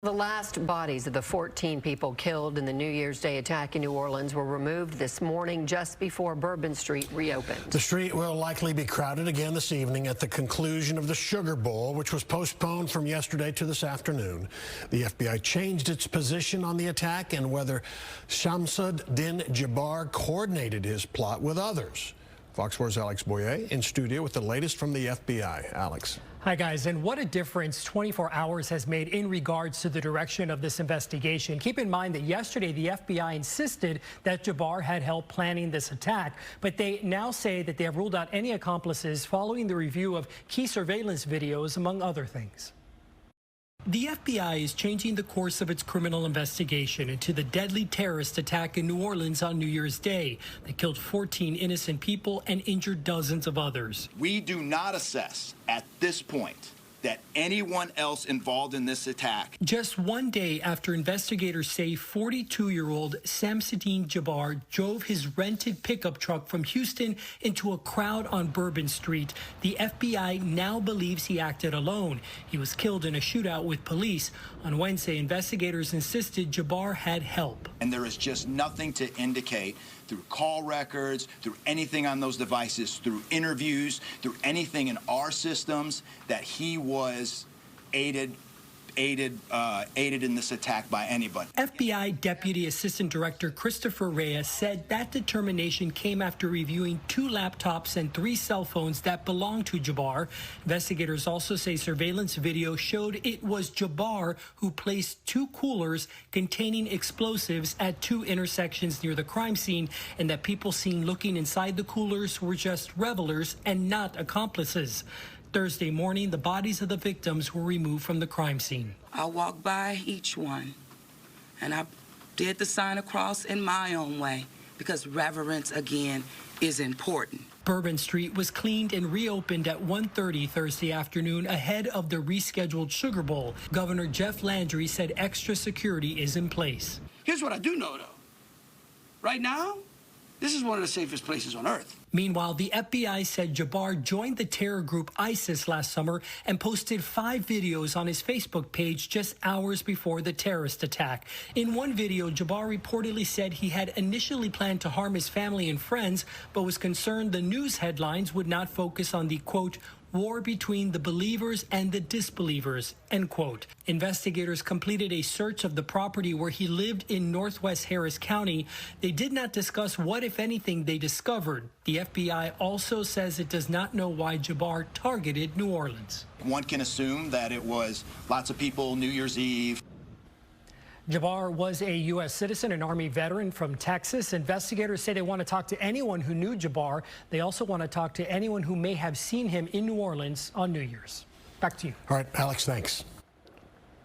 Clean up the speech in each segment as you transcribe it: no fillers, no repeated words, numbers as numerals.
The last bodies of the 14 people killed in the New Year's Day attack in New Orleans were removed this morning just before Bourbon Street reopened. The street will likely be crowded again this evening at the conclusion of the Sugar Bowl, which was postponed from yesterday to this afternoon. The FBI changed its position on the attack and whether Shamsudeen Jabbar coordinated his plot with others. Fox 4's Alex Boyer in studio with the latest from the FBI. Alex. Hi, guys. And what a difference 24 hours has made in regards to the direction of this investigation. Keep in mind that yesterday the FBI insisted that Jabbar had helped planning this attack, but they now say that they have ruled out any accomplices following the review of key surveillance videos, among other things. The FBI is changing the course of its criminal investigation into the deadly terrorist attack in New Orleans on New Year's Day that killed 14 innocent people and injured dozens of others. We do not assess at this point that anyone else involved in this attack. Just one day after investigators say 42-year-old Shamsudeen Jabbar drove his rented pickup truck from Houston into a crowd on Bourbon Street, the FBI now believes he acted alone. He was killed in a shootout with police. On Wednesday, investigators insisted Jabbar had help. And there is just nothing to indicate through call records, through anything on those devices, through interviews, through anything in our systems that he was aided in this attack by anybody. FBI Deputy Assistant Director Christopher Reyes said that determination came after reviewing 2 laptops and 3 cell phones that belonged to Jabbar. Investigators also say surveillance video showed it was Jabbar who placed 2 coolers containing explosives at 2 intersections near the crime scene, and that people seen looking inside the coolers were just revelers and not accomplices. Thursday morning, the bodies of the victims were removed from the crime scene. I walked by each one, and I did the sign of cross in my own way, because reverence, again, is important. Bourbon Street was cleaned and reopened at 1:30 Thursday afternoon ahead of the rescheduled Sugar Bowl. Governor Jeff Landry said extra security is in place. Here's what I do know, though. Right now, this is one of the safest places on earth. Meanwhile, the FBI said Jabbar joined the terror group ISIS last summer and posted 5 videos on his Facebook page just hours before the terrorist attack. In one video, Jabbar reportedly said he had initially planned to harm his family and friends, but was concerned the news headlines would not focus on the, quote, war between the believers and the disbelievers, end quote. Investigators completed a search of the property where he lived in Northwest Harris County. They did not discuss what, if anything, they discovered. The FBI also says it does not know why Jabbar targeted New Orleans. One can assume that it was lots of people New Year's Eve. Jabbar was a U.S. citizen, an Army veteran from Texas. Investigators say they want to talk to anyone who knew Jabbar. They also want to talk to anyone who may have seen him in New Orleans on New Year's. Back to you. All right, Alex, thanks.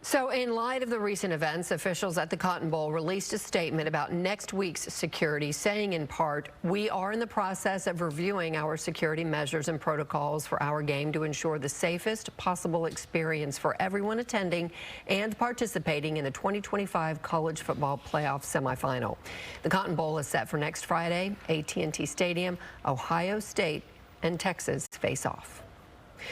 So in light of the recent events, officials at the Cotton Bowl released a statement about next week's security, saying in part, we are in the process of reviewing our security measures and protocols for our game to ensure the safest possible experience for everyone attending and participating in the 2025 college football playoff semifinal. The Cotton Bowl is set for next Friday. AT&T Stadium, Ohio State and Texas face off.